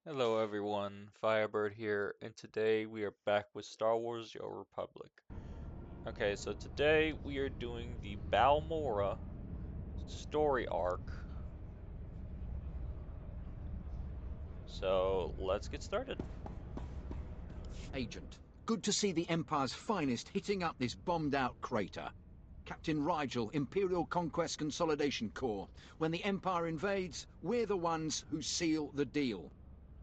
Hello everyone, Firebird here, and today we are back with Star Wars: The Old Republic. Okay, so today we are doing the Balmorra story arc. So let's get started. Agent, good to see the Empire's finest hitting up this bombed-out crater. Captain Rigel, Imperial Conquest Consolidation Corps. When the Empire invades, we're the ones who seal the deal.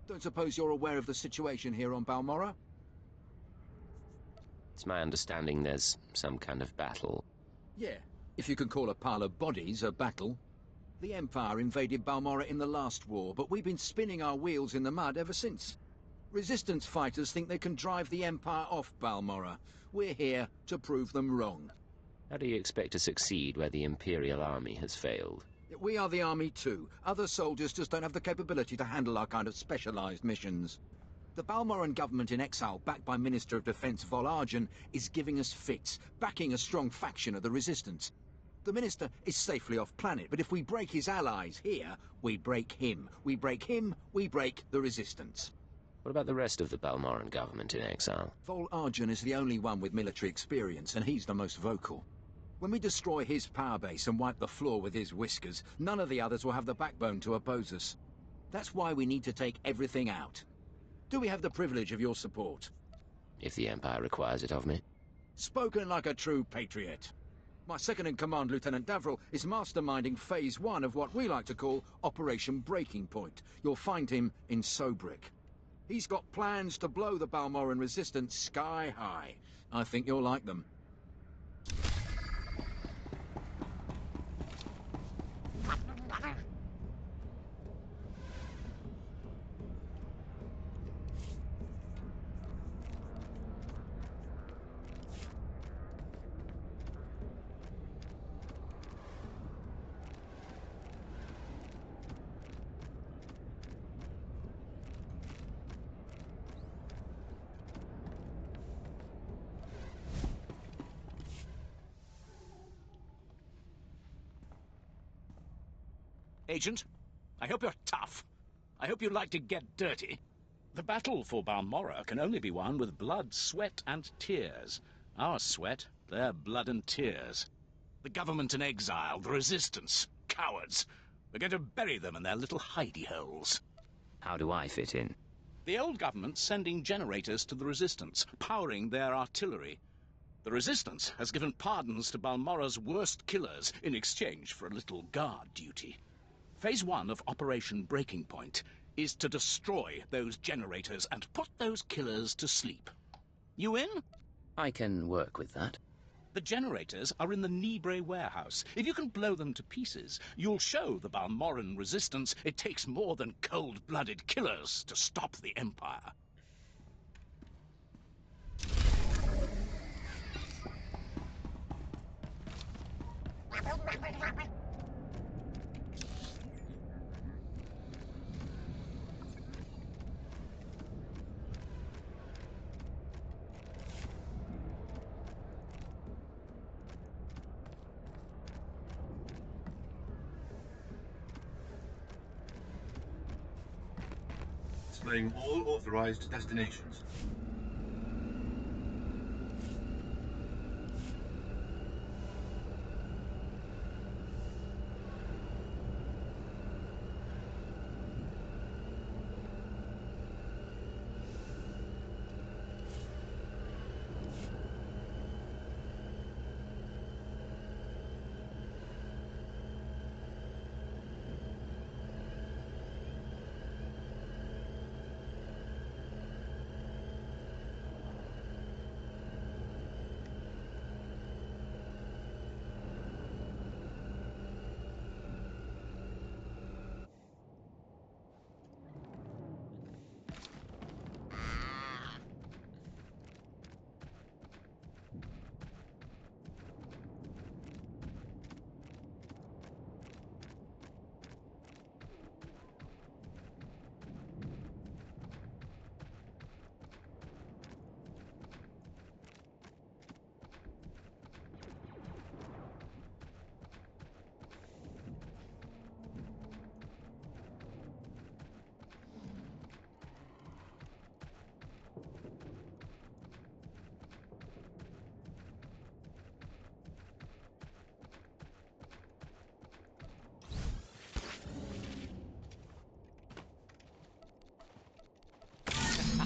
Don't suppose you're aware of the situation here on Balmorra? It's my understanding there's some kind of battle. Yeah, if you can call a pile of bodies a battle. The Empire invaded Balmorra in the last war, but we've been spinning our wheels in the mud ever since. Resistance fighters think they can drive the Empire off Balmorra. We're here to prove them wrong. How do you expect to succeed where the Imperial Army has failed? We are the army too. Other soldiers just don't have the capability to handle our kind of specialized missions. The Balmoran government in exile, backed by Minister of Defense Argent, is giving us fits, backing a strong faction of the resistance. The minister is safely off planet, but if we break his allies here, we break him. We break him, we break the resistance. What about the rest of the Balmoran government in exile? Argent is the only one with military experience, and he's the most vocal. When we destroy his power base and wipe the floor with his whiskers, none of the others will have the backbone to oppose us. That's why we need to take everything out. Do we have the privilege of your support? If the Empire requires it of me. Spoken like a true patriot. My second-in-command, Lieutenant Davril, is masterminding Phase 1 of what we like to call Operation Breaking Point. You'll find him in Sobrik. He's got plans to blow the Balmoran resistance sky high. I think you'll like them. Agent, I hope you're tough. I hope you like to get dirty. The battle for Balmorra can only be won with blood, sweat, and tears. Our sweat, their blood and tears. The government in exile, the resistance, cowards. We're going to bury them in their little hidey holes. How do I fit in? The old government's sending generators to the resistance, powering their artillery. The resistance has given pardons to Balmorra's worst killers in exchange for a little guard duty. Phase 1 of Operation Breaking Point is to destroy those generators and put those killers to sleep. You in? I can work with that. The generators are in the Nibre warehouse. If you can blow them to pieces, you'll show the Balmoran resistance it takes more than cold-blooded killers to stop the Empire. Displaying all authorized destinations.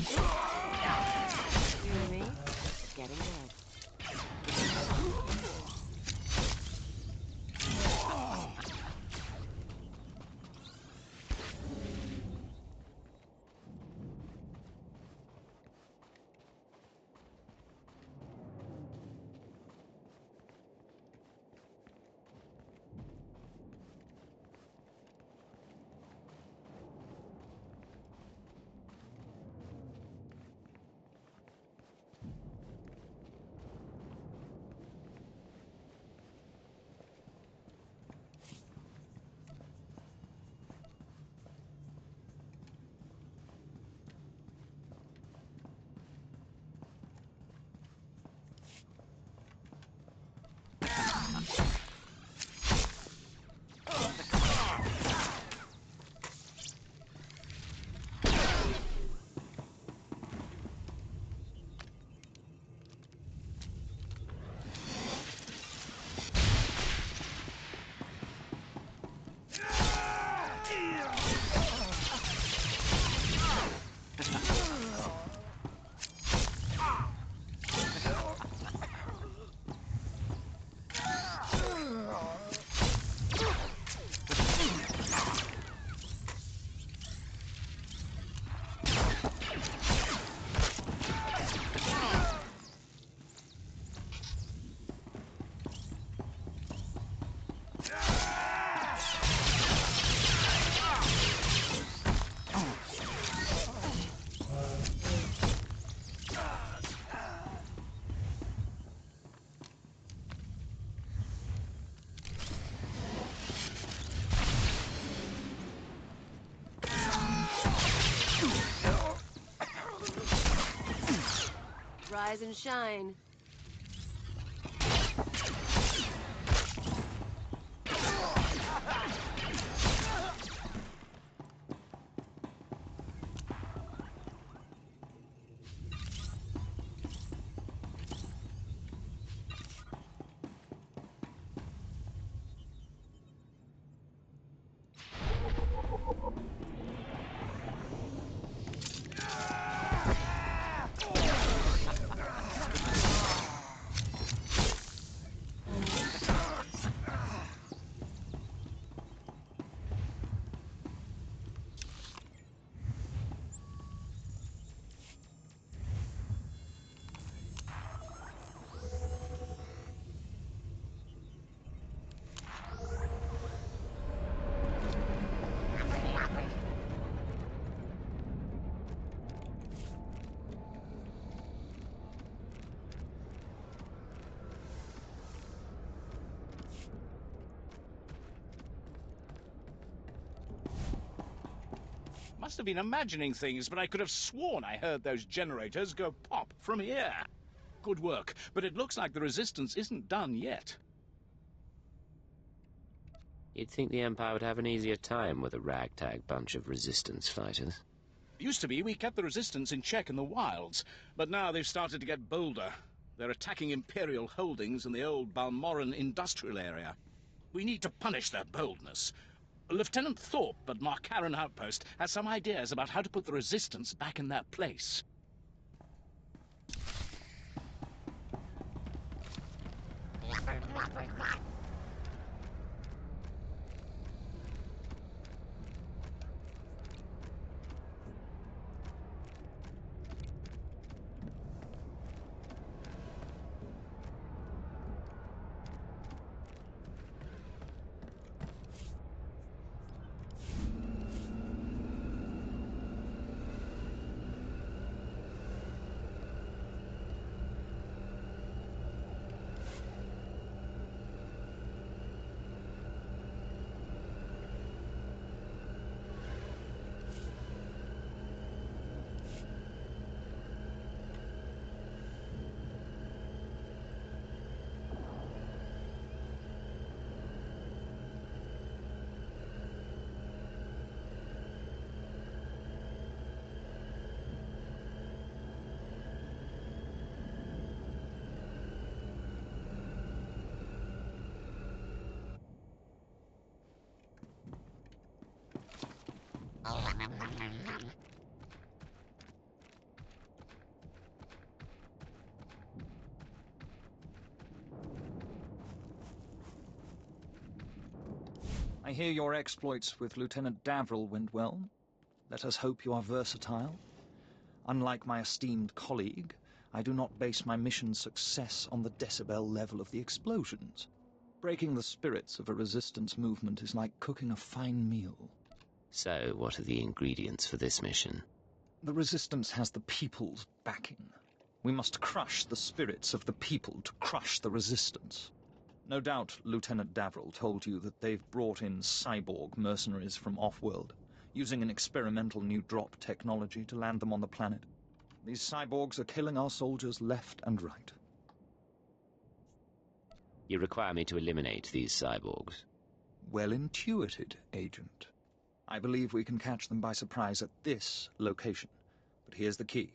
Hear me? Getting good. Rise and shine. Must have been imagining things, but I could have sworn I heard those generators go pop from here. Good work, but it looks like the resistance isn't done yet. You'd think the Empire would have an easier time with a ragtag bunch of resistance fighters. Used to be we kept the resistance in check in the wilds, but now they've started to get bolder. They're attacking Imperial holdings in the old Balmorran industrial area. We need to punish their boldness. Lieutenant Thorpe at Marcaran Outpost has some ideas about how to put the resistance back in their place. I hear your exploits with Lieutenant Davril went well. Let us hope you are versatile. Unlike my esteemed colleague, I do not base my mission's success on the decibel level of the explosions. Breaking the spirits of a resistance movement is like cooking a fine meal. So, what are the ingredients for this mission? The resistance has the people's backing. We must crush the spirits of the people to crush the resistance. No doubt Lieutenant Davril told you that they've brought in cyborg mercenaries from off-world, using an experimental new drop technology to land them on the planet. These cyborgs are killing our soldiers left and right. You require me to eliminate these cyborgs. Well intuited, Agent. I believe we can catch them by surprise at this location. But here's the key.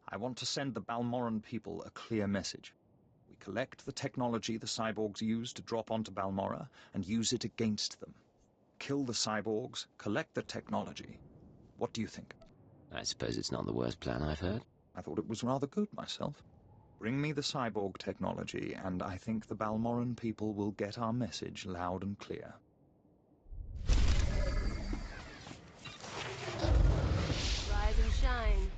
I want to send the Balmorran people a clear message. We collect the technology the cyborgs use to drop onto Balmorra and use it against them. Kill the cyborgs, collect the technology. What do you think? I suppose it's not the worst plan I've heard. I thought it was rather good myself. Bring me the cyborg technology, and I think the Balmorran people will get our message loud and clear. Rise and shine.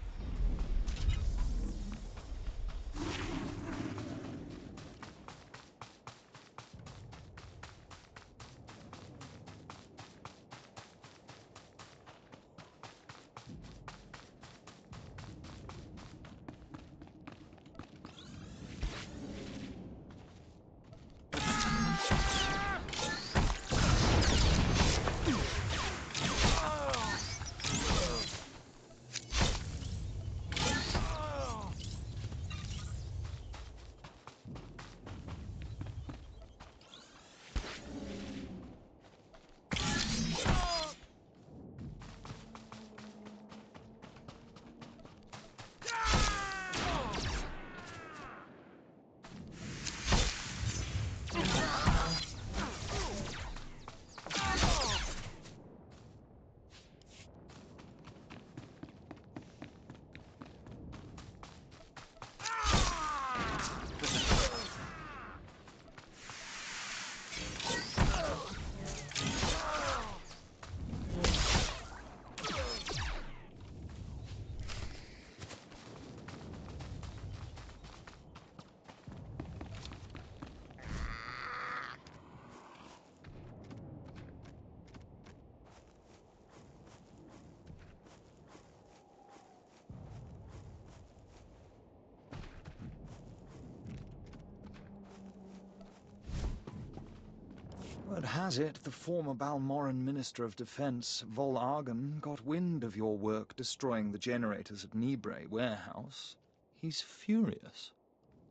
Word has it, the former Balmorran Minister of Defense, Vol Argon, got wind of your work destroying the generators at Nibre warehouse. He's furious.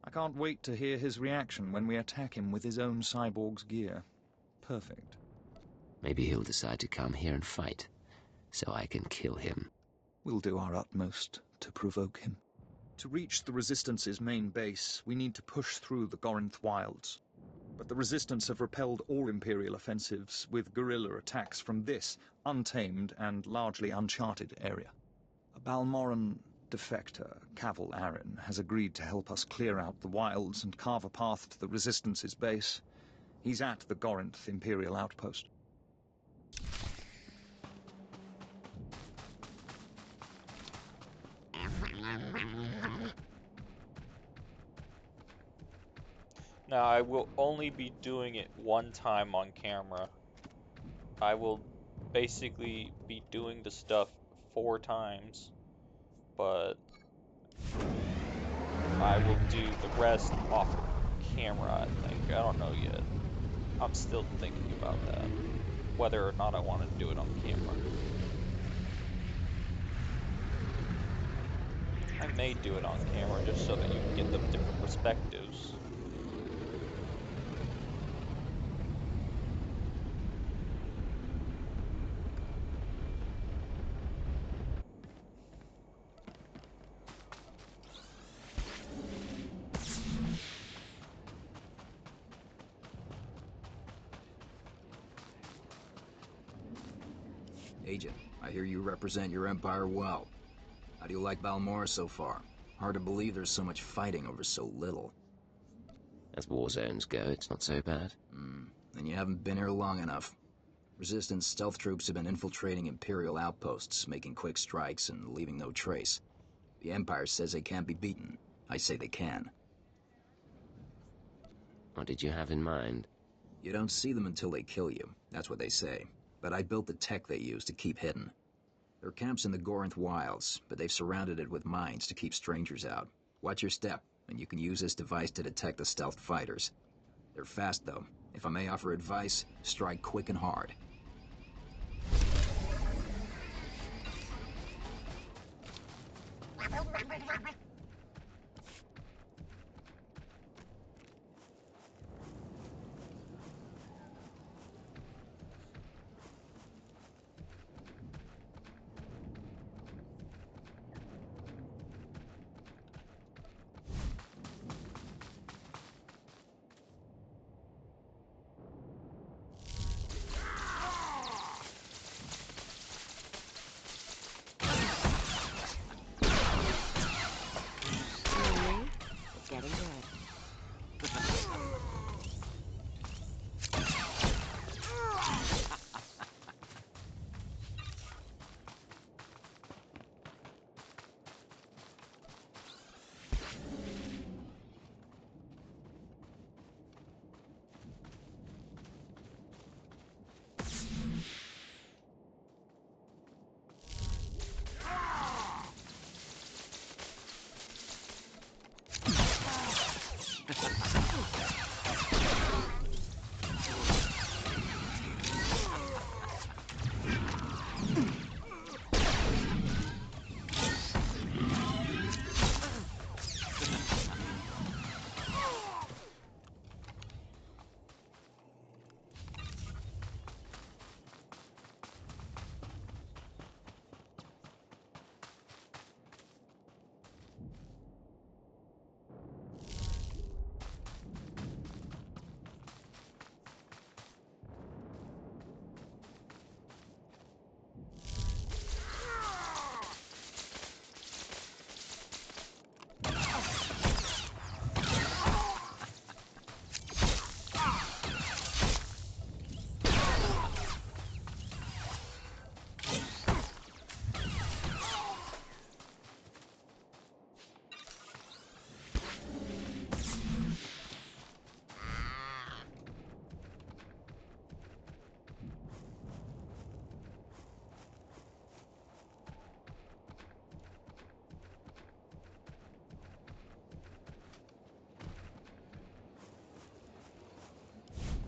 I can't wait to hear his reaction when we attack him with his own cyborg's gear. Perfect. Maybe he'll decide to come here and fight, so I can kill him. We'll do our utmost to provoke him. To reach the Resistance's main base, we need to push through the Gorinth wilds. But the Resistance have repelled all Imperial offensives with guerrilla attacks from this untamed and largely uncharted area. A Balmorran defector, Cavil Aren, has agreed to help us clear out the wilds and carve a path to the Resistance's base. He's at the Gorinth Imperial outpost. Now, I will only be doing it one time on camera. I will basically be doing the stuff 4 times, but I will do the rest off camera, I think. I don't know yet. I'm still thinking about that, whether or not I want to do it on camera. I may do it on camera just so that you can get the different perspectives. Agent, I hear you represent your empire well. How do you like Balmorra so far? Hard to believe there's so much fighting over so little. As war zones go, it's not so bad. Then you haven't been here long enough. Resistance stealth troops have been infiltrating Imperial outposts, making quick strikes and leaving no trace. The Empire says they can't be beaten. I say they can. What did you have in mind? You don't see them until they kill you. That's what they say. But I built the tech they use to keep hidden. Their camp's in the Gorinth Wilds, but they've surrounded it with mines to keep strangers out. Watch your step, and you can use this device to detect the stealth fighters. They're fast, though. If I may offer advice, strike quick and hard. It's getting good.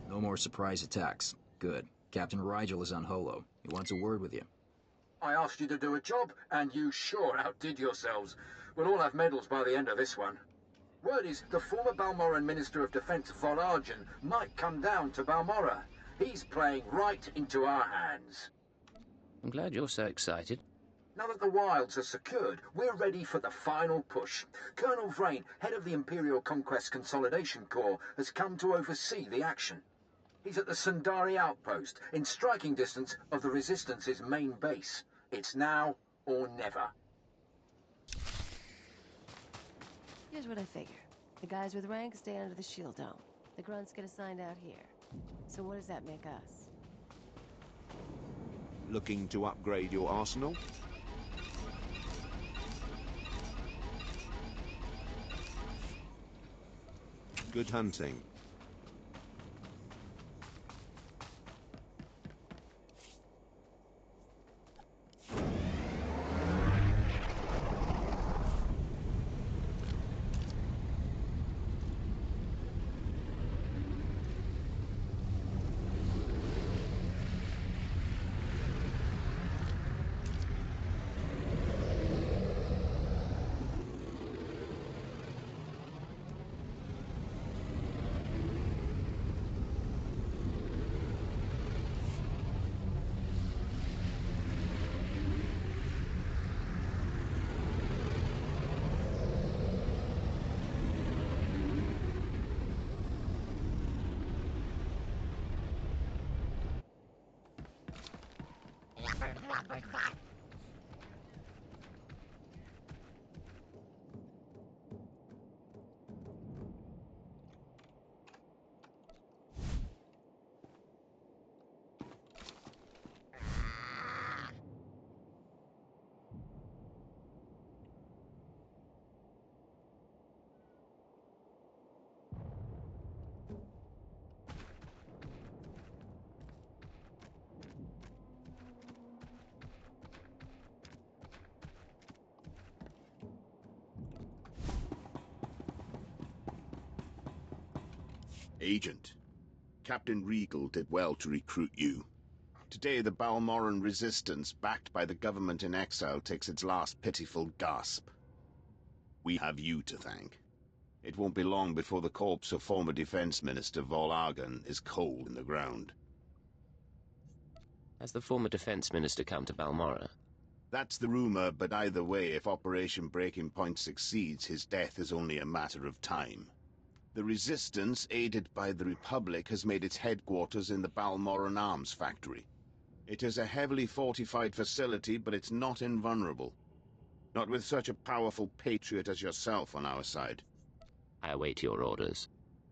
No more surprise attacks. Good. Captain Rigel is on Holo. He wants a word with you. I asked you to do a job, and you sure outdid yourselves. We'll all have medals by the end of this one. Word is the former Balmorran Minister of Defense Vol Argent might come down to Balmorra. He's playing right into our hands. I'm glad you're so excited. Now that the wilds are secured, we're ready for the final push. Colonel Vrain, head of the Imperial Conquest Consolidation Corps, has come to oversee the action. He's at the Sundari outpost, in striking distance of the Resistance's main base. It's now or never. Here's what I figure. The guys with rank stay under the shield dome. The grunts get assigned out here. So what does that make us? Looking to upgrade your arsenal? Good hunting. Agent, Captain Regal did well to recruit you. Today the Balmorran resistance, backed by the government in exile, takes its last pitiful gasp. We have you to thank. It won't be long before the corpse of former Defense Minister Vol is cold in the ground. Has the former Defense Minister come to Balmorra? That's the rumor, but either way, if Operation Breaking Point succeeds, his death is only a matter of time. The Resistance, aided by the Republic, has made its headquarters in the Balmorran Arms Factory. It is a heavily fortified facility, but it's not invulnerable. Not with such a powerful patriot as yourself on our side. I await your orders.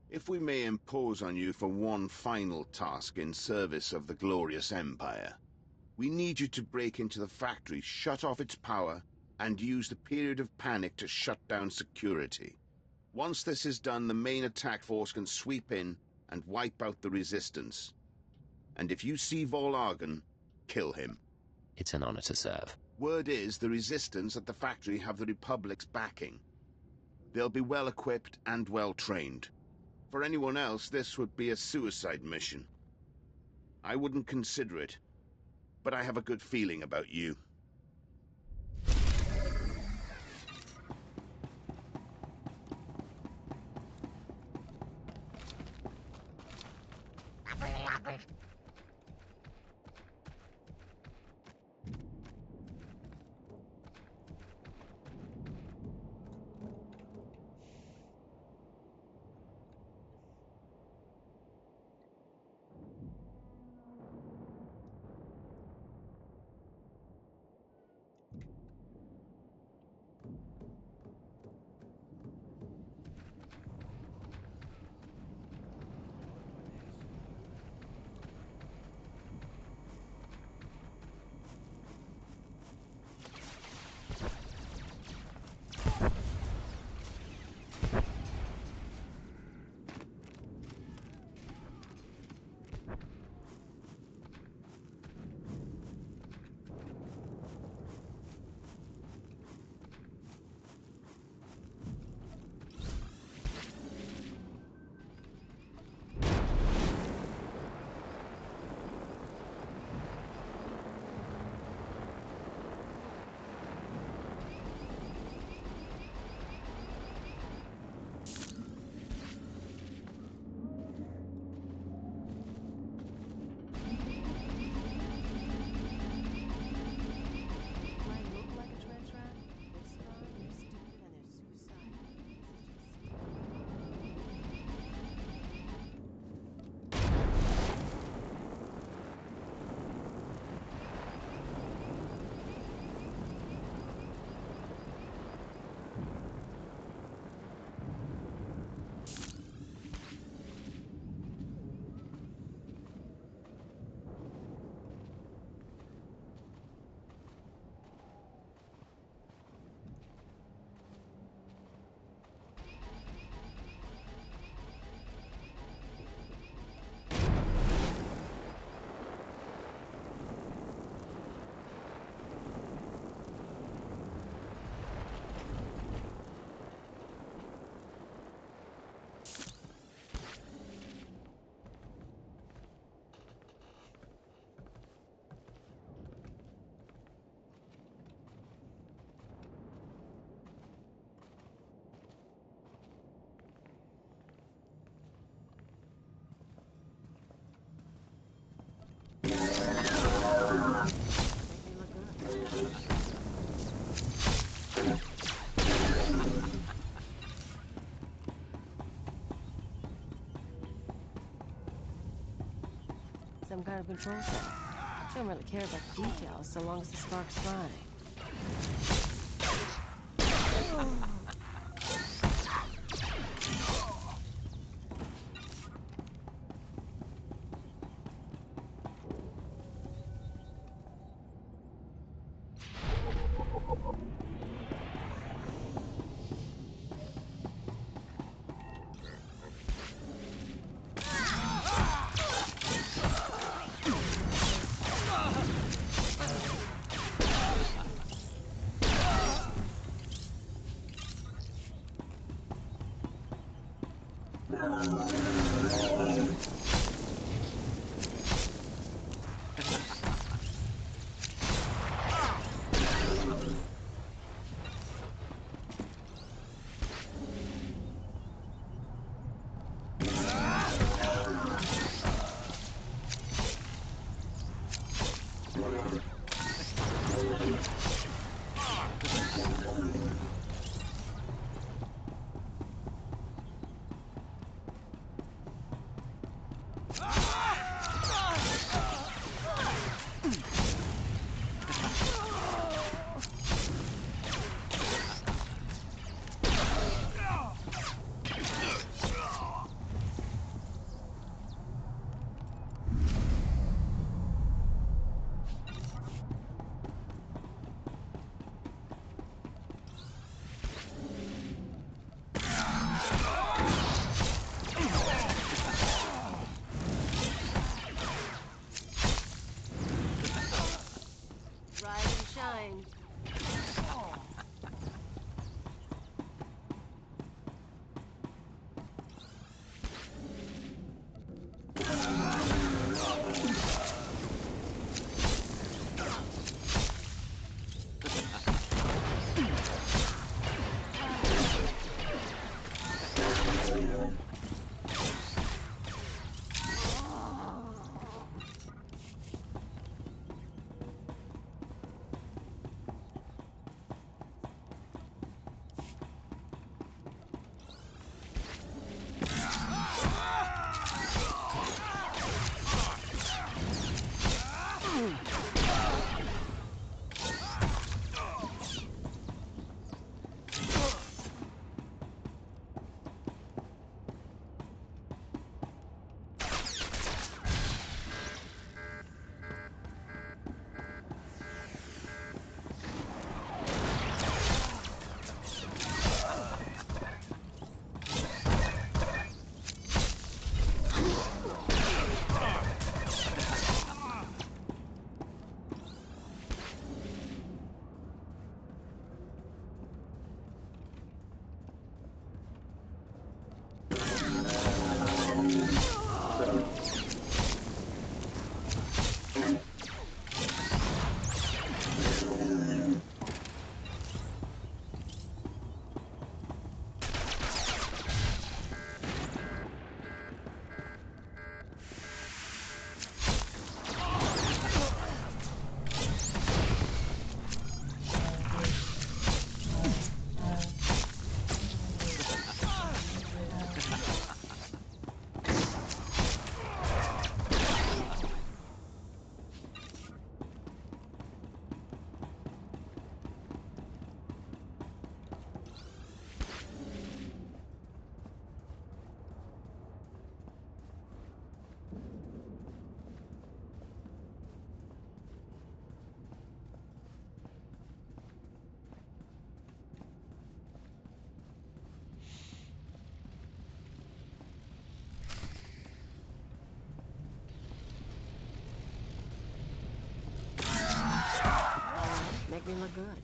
If we may impose on you for one final task in service of the glorious Empire, we need you to break into the factory, shut off its power, and use the period of panic to shut down security. Once this is done, the main attack force can sweep in and wipe out the Resistance. And if you see Vol, kill him. It's an honor to serve. Word is the Resistance at the factory have the Republic's backing. They'll be well-equipped and well-trained. For anyone else, this would be a suicide mission. I wouldn't consider it, but I have a good feeling about you. Do I look like a trench rat? They're strong, they're stupid, and they're suicidal. Make me look good. Some kind of control center. Don't really care about the details so long as the sparks fly. Rise and shine. Make me look good.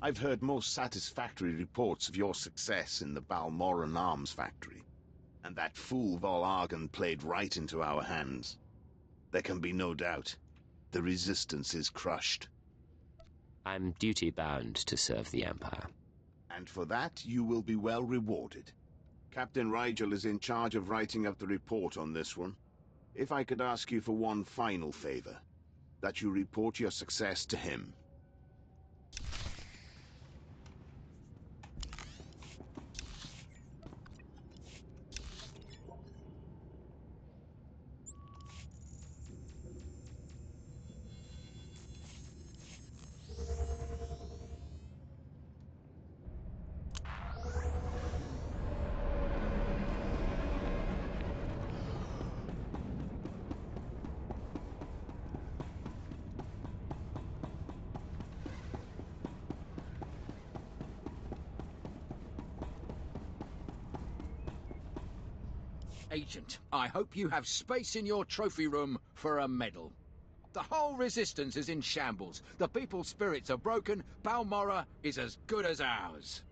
I've heard most satisfactory reports of your success in the Balmorran arms factory, and that fool Vol played right into our hands. There can be no doubt. The Resistance is crushed. I'm duty-bound to serve the Empire. And for that, you will be well rewarded. Captain Rigel is in charge of writing up the report on this one. If I could ask you for one final favor, that you report your success to him. Agent, I hope you have space in your trophy room for a medal. The whole Resistance is in shambles. The people's spirits are broken. Balmorra is as good as ours.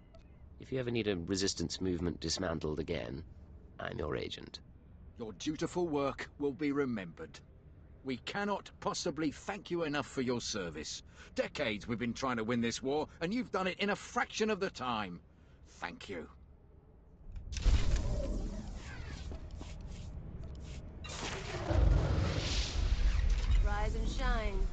If you ever need a resistance movement dismantled again, I'm your agent. Your dutiful work will be remembered. We cannot possibly thank you enough for your service. Decades we've been trying to win this war, and you've done it in a fraction of the time. Thank you. Rise and shine.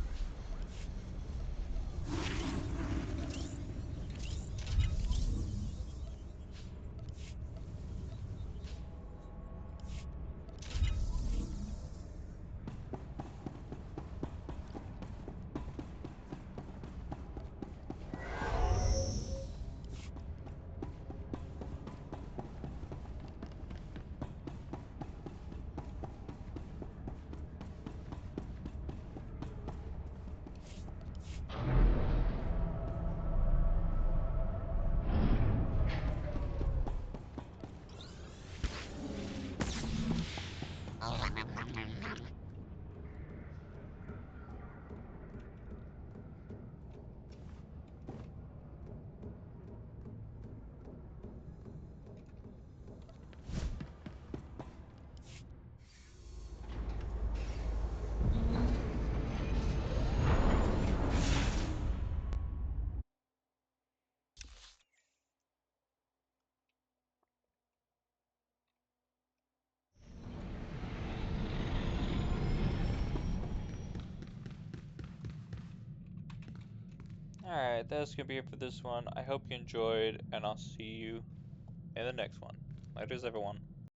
Alright, that's gonna be it for this one. I hope you enjoyed, and I'll see you in the next one. Later, everyone.